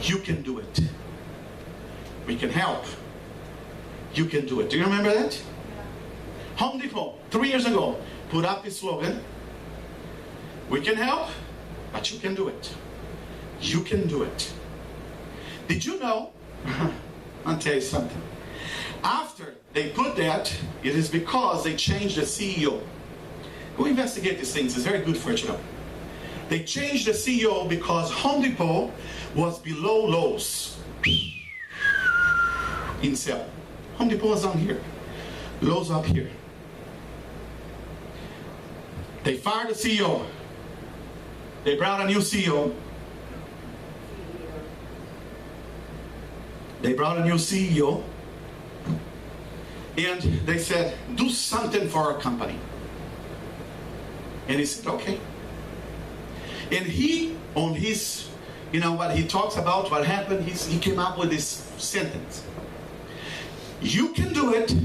You can do it. We can help. You can do it. Do you remember that? Home Depot, 3 years ago, put up this slogan. We can help, but you can do it. You can do it. Did you know? I'll tell you something. After they put that, it is because they changed the CEO. Go investigate these things. It's very good for you to know. They changed the CEO because Home Depot was below Lowe's in sale. Home Depot was down here. Lowe's up here. They fired the CEO. They brought a new CEO. They brought a new CEO. And they said, do something for our company. And he said, okay. And he, on his, what he talks about, what happened, he came up with this sentence. You can do it,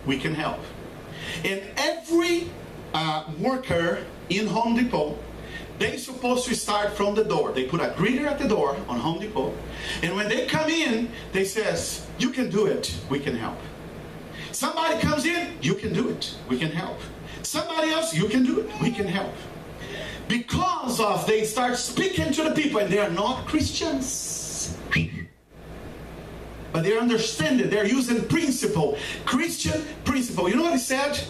we can help. And every worker in Home Depot, they're supposed to start from the door. They put a greeter at the door on Home Depot. And when they come in, they says, you can do it, we can help. Somebody comes in, you can do it, we can help. Somebody else, you can do it, we can help. Because of they start speaking to the people, and they are not Christians. But they understand it, they're using principle, Christian principle. You know what he said?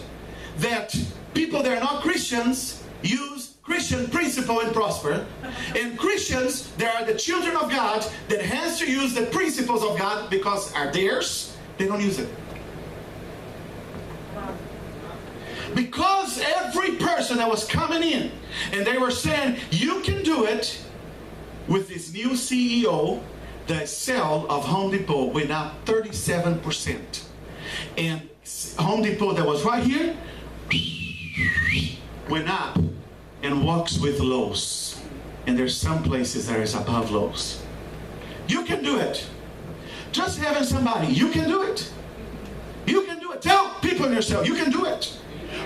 That people that are not Christians use Christian principle and prosper. And Christians, they are the children of God that has to use the principles of God because are theirs, they don't use it. Because every person that was coming in and they were saying, you can do it, with this new CEO, the sale of Home Depot went up 37%. And Home Depot that was right here went up and walks with Lowe's. And there's some places that is above Lowe's. You can do it. Just having somebody, you can do it. You can do it. Tell people in yourself, you can do it.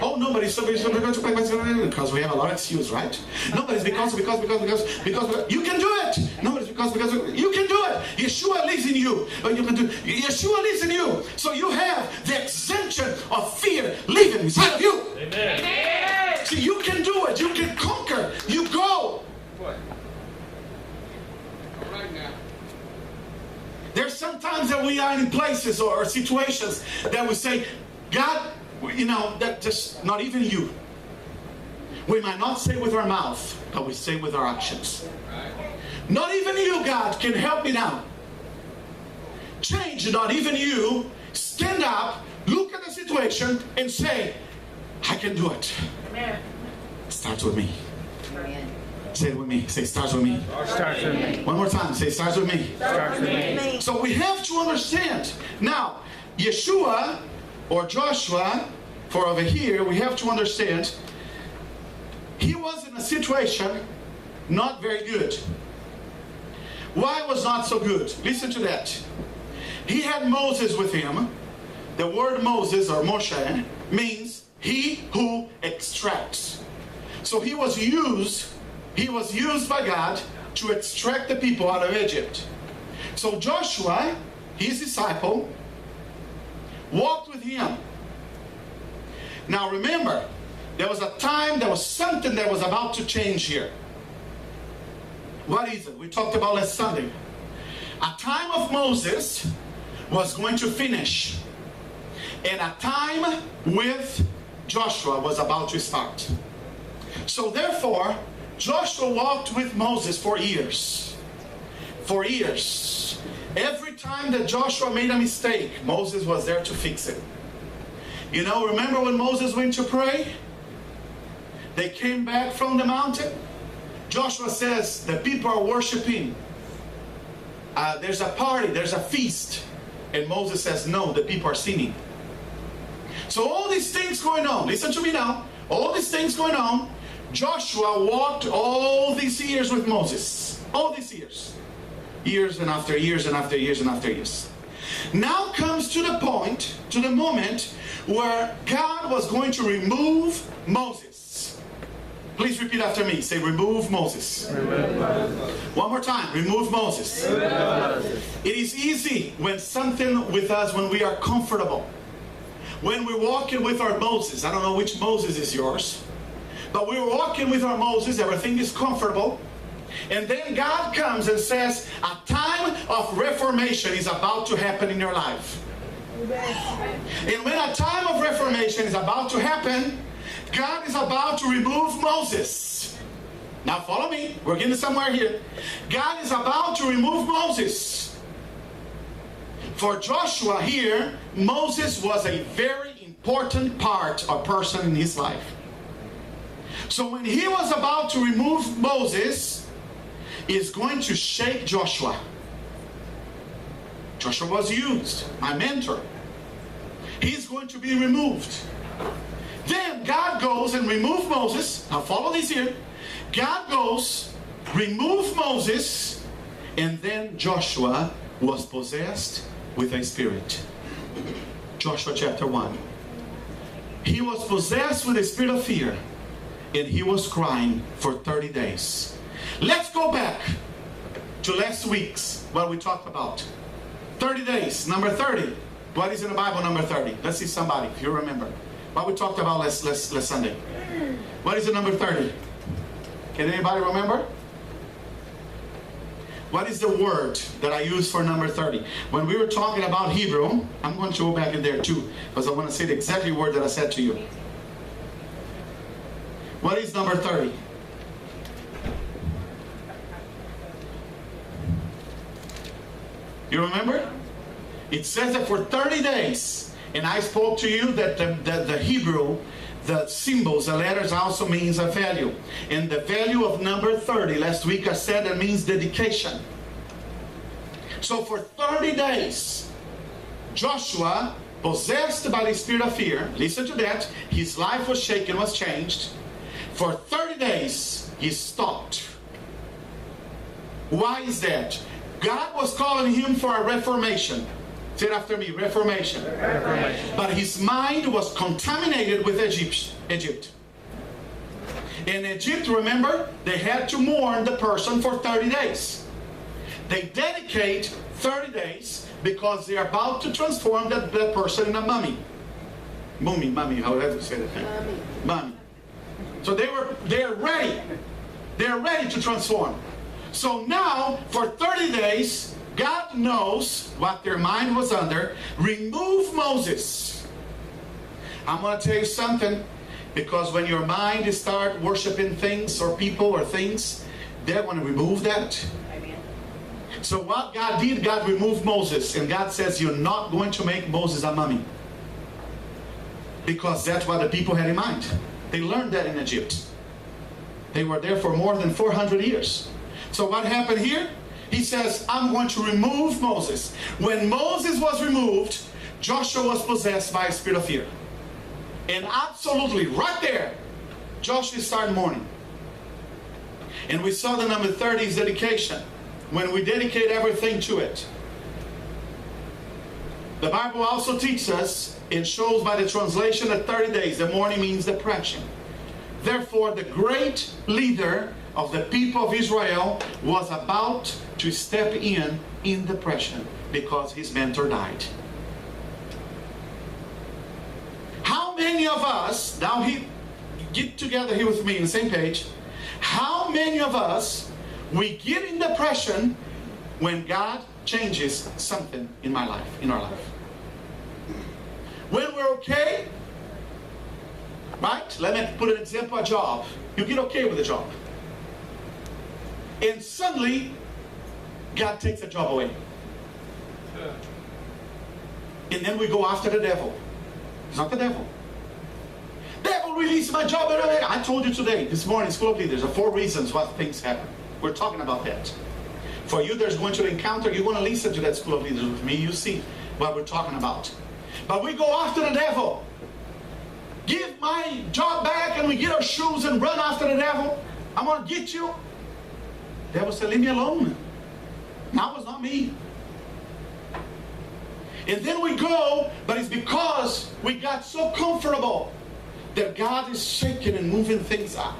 Oh, nobody's because we have a lot of excuses, right? Nobody's because you can do it. Nobody's because you can do it. Yeshua lives in you. You can do. Yeshua lives in you. So you have the exemption of fear living inside of you. Amen. See, you can do it. You can conquer. You go. What? All right now. There's sometimes that we are in places or situations that we say, God, that just not even you. We might not say with our mouth, but we say with our actions. Not even you, God, can help me now. Change, not even you. Stand up, look at the situation, and say, I can do it. Amen. It starts with me. Amen. Say it with me. Say, starts with me. Starts with me. One more time. Say, starts with me. Starts with me. So we have to understand. Now, Yeshua or Joshua, for over here, we have to understand, he was in a situation not very good. Why was not so good? Listen to that. He had Moses with him. The word Moses, or Moshe, means he who extracts. So he was used by God to extract the people out of Egypt. So Joshua, his disciple, walked with him. Now remember, there was a time, there was something that was about to change here. What is it? We talked about last Sunday. A time of Moses was going to finish. And a time with Joshua was about to start. So therefore, Joshua walked with Moses for years. For years. Every time that Joshua made a mistake, Moses was there to fix it. Remember when Moses went to pray? They came back from the mountain. Joshua says, the people are worshiping. There's a party, there's a feast. And Moses says, no, the people are singing. So all these things going on, listen to me now. All these things going on, Joshua walked all these years with Moses. All these years. Years and after years and after years and after years. Now comes to the point, to the moment, where God was going to remove Moses. Please repeat after me. Say, remove Moses. Remove Moses. One more time. Remove Moses. Remove Moses. It is easy when something with us, when we are comfortable. When we're walking with our Moses. I don't know which Moses is yours. But we're walking with our Moses. Everything is comfortable. And then God comes and says, a time of reformation is about to happen in your life. And when a time of reformation is about to happen, God is about to remove Moses. Now follow me. We're getting somewhere here. God is about to remove Moses. For Joshua here, Moses was a very important part or person in his life. So when he was about to remove Moses, is going to shake Joshua. Joshua was used, my mentor. He's going to be removed. Then God goes and removes Moses. Now follow this here. God goes, remove Moses, and then Joshua was possessed with a spirit. Joshua chapter 1. He was possessed with a spirit of fear, and he was crying for 30 days. Let's go back to last week's, what we talked about. 30 days, number 30. What is in the Bible, number 30? Let's see somebody, if you remember. What we talked about last Sunday. What is the number 30? Can anybody remember? What is the word that I use for number 30? When we were talking about Hebrew, I'm going to go back in there too, because I want to say the exact word that I said to you. What is number 30? You remember? It says that for 30 days, and I spoke to you that the Hebrew, the symbols, the letters also means a value. And the value of number 30, last week I said that means dedication. So for 30 days, Joshua, possessed by the spirit of fear, listen to that, his life was shaken, was changed. For 30 days, he stopped. Why is that? God was calling him for a reformation. Say it after me, reformation. Reformation. But his mind was contaminated with Egypt. In Egypt, remember, they had to mourn the person for 30 days. They dedicate 30 days because they're about to transform that person in a mummy. Mummy, however you say that thing. Mummy. So they're ready. They're ready to transform. So now, for 30 days, God knows what their mind was under. Remove Moses. I'm going to tell you something, because when your mind start worshiping things or people or things, they're going to remove that. Amen. So what God did, God removed Moses, and God says, you're not going to make Moses a mummy, because that's what the people had in mind. They learned that in Egypt. They were there for more than 400 years. So what happened here? He says, I'm going to remove Moses. When Moses was removed, Joshua was possessed by a spirit of fear. And absolutely, right there, Joshua started mourning. And we saw the number 30 is dedication. When we dedicate everything to it. The Bible also teaches us, it shows by the translation that 30 days, the mourning means depression. Therefore, the great leader of the people of Israel was about to step in depression because his mentor died. How many of us, now get together here with me on the same page, how many of us, we get in depression when God changes something in our life? When we're okay, right? Let me put an example, a job. You get okay with a job. And suddenly, God takes the job away. And then we go after the devil. It's not the devil. Devil released my job. I told you today, this morning, School of Leaders, there are 4 reasons why things happen. We're talking about that. For you, there's going to encounter, you're going to listen to that School of Leaders with me. You see what we're talking about. But we go after the devil. Give my job back, and we get our shoes and run after the devil. I'm going to get you. The devil said, leave me alone. That was not me. And then we go, but it's because we got so comfortable that God is shaking and moving things up.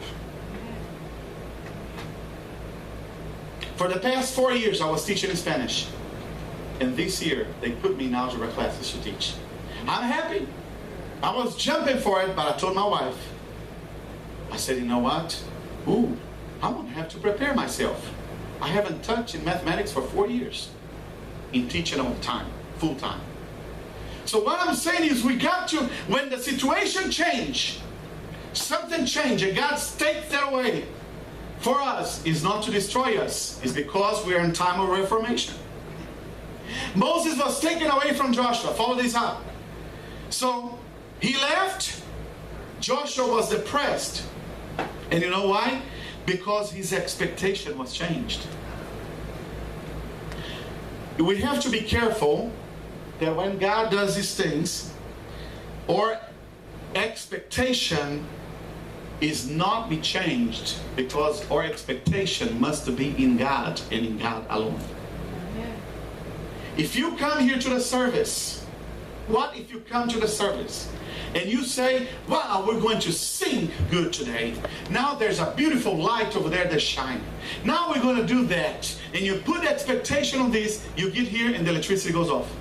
For the past 4 years, I was teaching in Spanish. And this year, they put me in algebra classes to teach. I'm happy. I was jumping for it, but I told my wife, I said, you know what? I'm going to have to prepare myself. I haven't touched in mathematics for 4 years. In teaching all the time, full time. So what I'm saying is we got to, when the situation change, something change, and God takes that away, for us is not to destroy us. It's because we are in time of reformation. Moses was taken away from Joshua. Follow this up. So he left. Joshua was depressed. And you know why? Because his expectation was changed. We have to be careful that when God does these things, our expectation is not be changed, because our expectation must be in God and in God alone. If you come here to the service, what if you come to the service and you say, wow, we're going to sing good today. Now there's a beautiful light over there that's shining. Now we're going to do that. And you put expectation on this, you get here and the electricity goes off.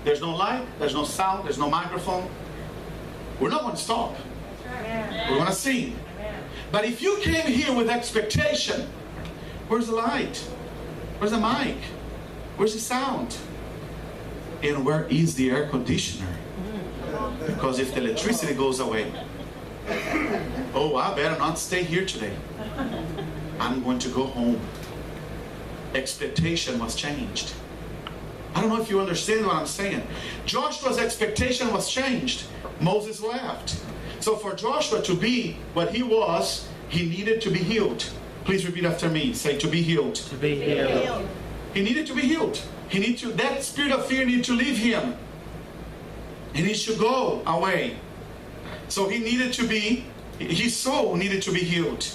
There's no light, there's no sound, there's no microphone. We're not going to stop. We're going to sing. But if you came here with expectation, where's the light? Where's the mic? Where's the sound? And where is the air conditioner? Because if the electricity goes away, I better not stay here today. I'm going to go home. Expectation was changed. I don't know if you understand what I'm saying. Joshua's expectation was changed. Moses left. So for Joshua to be what he was, he needed to be healed. Please repeat after me. Say, to be healed. To be healed. He needed to be healed. That spirit of fear needed to leave him. He needs to go away. So his soul needed to be healed.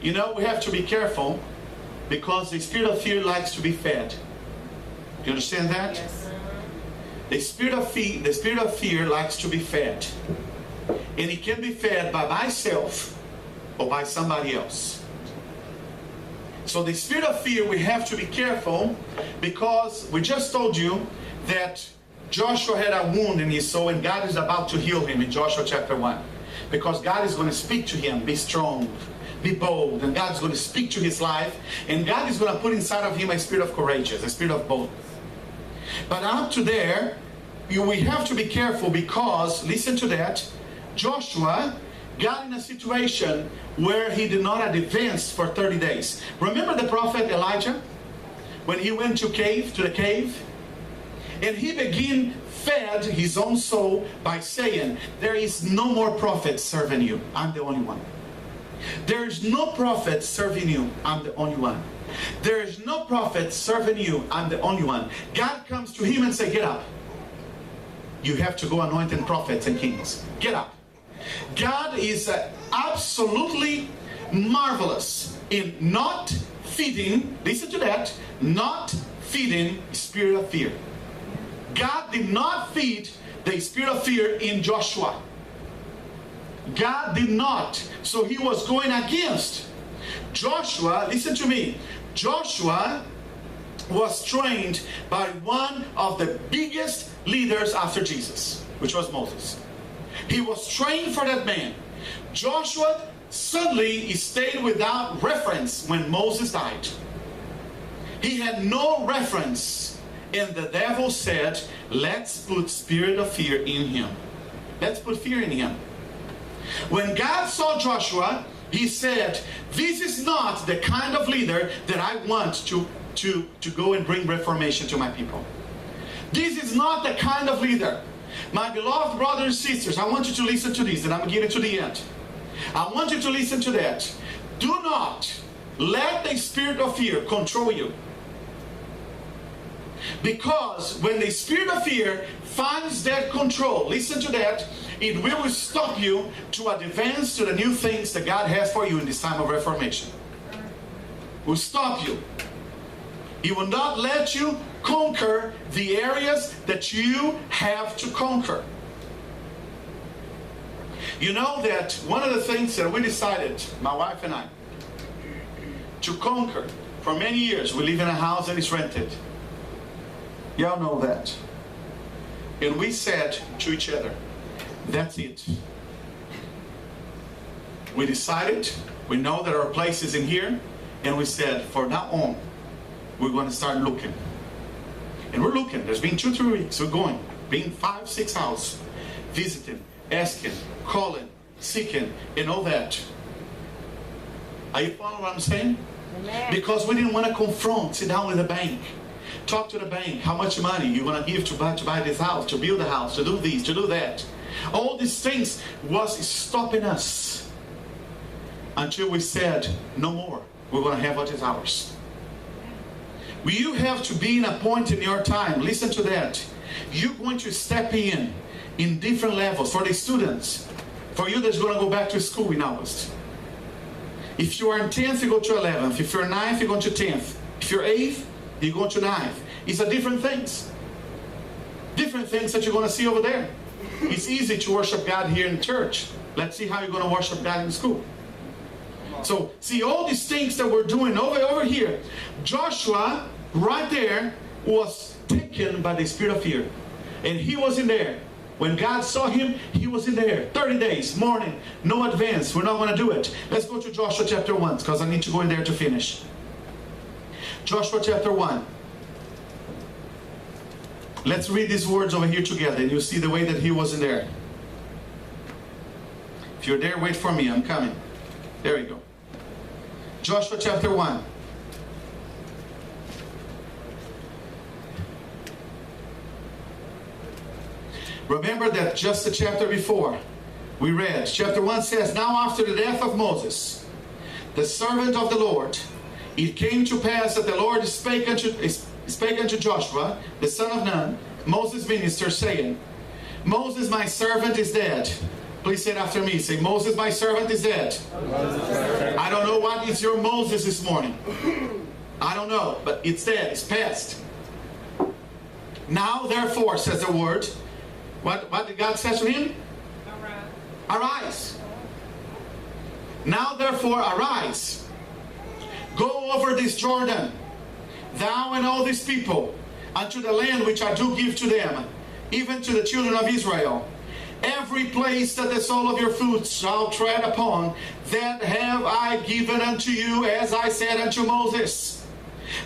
You know, we have to be careful, because the spirit of fear likes to be fed. Do you understand that? Yes. The spirit of fear likes to be fed. And it can be fed by myself or by somebody else. So the spirit of fear, we have to be careful, because we just told you that Joshua had a wound in his soul and God is about to heal him in Joshua chapter 1. Because God is going to speak to him, be strong, be bold, and God is going to speak to his life, and God is going to put inside of him a spirit of courageous, a spirit of boldness. But up to there, we have to be careful, because, listen to that, Joshua got in a situation where he did not advance for 30 days. Remember the prophet Elijah? When he went to the cave? And he fed his own soul by saying, there is no more prophet serving you. I'm the only one. There is no prophet serving you. I'm the only one. There is no prophet serving you. I'm the only one. God comes to him and says, get up. You have to go anointing prophets and kings. Get up. God is absolutely marvelous in not feeding, listen to that, not feeding spirit of fear. God did not feed the spirit of fear in Joshua. God did not. So he was going against. Joshua, listen to me, Joshua was trained by one of the biggest leaders after Jesus, which was Moses. He was trained for that man. Joshua suddenly he stayed without reference when Moses died. He had no reference. And the devil said, let's put spirit of fear in him. Let's put fear in him. When God saw Joshua, he said, this is not the kind of leader that I want to go and bring reformation to my people. This is not the kind of leader. My beloved brothers and sisters, I want you to listen to this, and I'm getting to the end. I want you to listen to that. Do not let the spirit of fear control you. Because when the spirit of fear finds that control, listen to that, it will stop you to advance to the new things that God has for you in this time of reformation. It will stop you. It will not let you conquer the areas that you have to conquer. You know that one of the things that we decided, my wife and I, to conquer for many years, we live in a house that is rented. Y'all know that. And we said to each other, that's it. We decided, we know that our place is in here, and we said, for now on, we're going to start looking. And we're looking. There's been 2-3 weeks. We're going. Being 5-6 houses. Visiting, asking, calling, seeking, and all that. Are you following what I'm saying? Amen. Because we didn't want to confront, sit down with the bank. Talk to the bank. How much money you want to give to buy this house, to build a house, to do this, to do that. All these things was stopping us. Until we said, no more. We're going to have what is ours. You have to be in a point in your time. Listen to that. You're going to step in different levels. For the students, for you that's going to go back to school in August. If you are in 10th, you go to 11th. If you're 9th, you go to 10th. If you're 8th, you go to 9th. It's a different things. Different things that you're going to see over there. It's easy to worship God here in church. Let's see how you're going to worship God in school. So, see all these things that we're doing over here. Joshua, right there, was taken by the spirit of fear. And he was in there. When God saw him, he was in there. 30 days, morning, no advance. We're not going to do it. Let's go to Joshua chapter 1, because I need to go in there to finish. Joshua chapter 1. Let's read these words over here together, and you'll see the way that he was in there. If you're there, wait for me. I'm coming. There we go. Joshua chapter 1. Remember that just the chapter before we read. Chapter 1 says, now after the death of Moses, the servant of the Lord, it came to pass that the Lord spake unto Joshua, the son of Nun, Moses' minister, saying, Moses, my servant, is dead. Please say it after me. Say, Moses, my servant, is dead. I don't know what is your Moses this morning. I don't know, but it's dead. It's past. Now, therefore, says the word. What did God say to him? Arise. Now, therefore, arise. Go over this Jordan, thou and all these people, unto the land which I do give to them, even to the children of Israel. Every place that the sole of your foot shall tread upon, that have I given unto you, as I said unto Moses.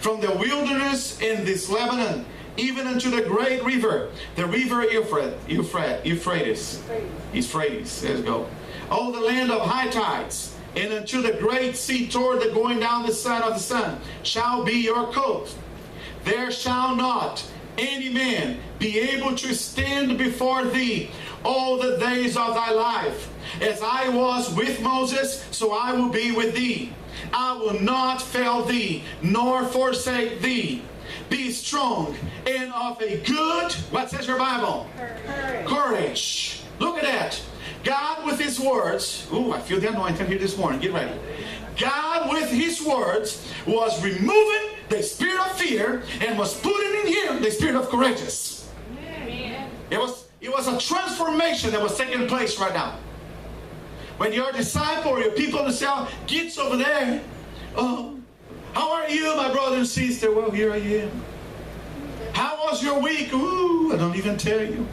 From the wilderness in this Lebanon, even unto the great river, the river Euphrates. Let's go. All the land of Hittites, and unto the great sea toward the going down the sun of the sun, shall be your coast. There shall not any man be able to stand before thee all the days of thy life. As I was with Moses, so I will be with thee. I will not fail thee, nor forsake thee. Be strong and of a good, what says your Bible? Courage. Look at that. God with his words, ooh, I feel the anointing here this morning. Get ready. God with his words was removing the spirit of fear and was putting in him the spirit of courageous. Amen. It was a transformation that was taking place right now. When your disciple or your people in the cell gets over there, oh, how are you, my brother and sister? Well, here I am. How was your week? Ooh, I don't even tell you.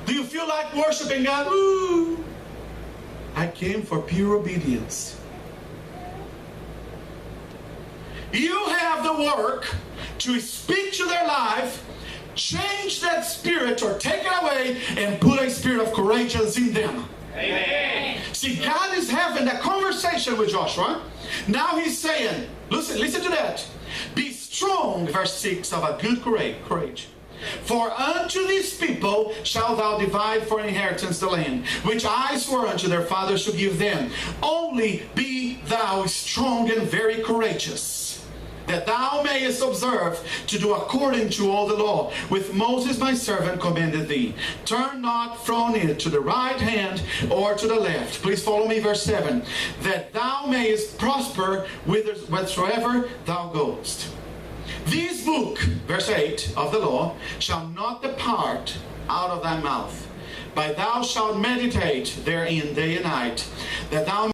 Do you feel like worshiping God? Ooh, I came for pure obedience. You have the work to speak to their life, change that spirit or take it away, and put a spirit of courageous in them. Amen. See, God is having that conversation with Joshua. Now he's saying, listen to that. Be strong, verse 6, of a good courage. For unto these people shalt thou divide for inheritance the land, which I swore unto their fathers to give them. Only be thou strong and very courageous, that thou mayest observe to do according to all the law, which Moses my servant commanded thee. Turn not from it to the right hand or to the left. Please follow me, verse 7. That thou mayest prosper whithersoever thou goest. This book, verse 8, of the law, shall not depart out of thy mouth, but thou shalt meditate therein day and night, that thou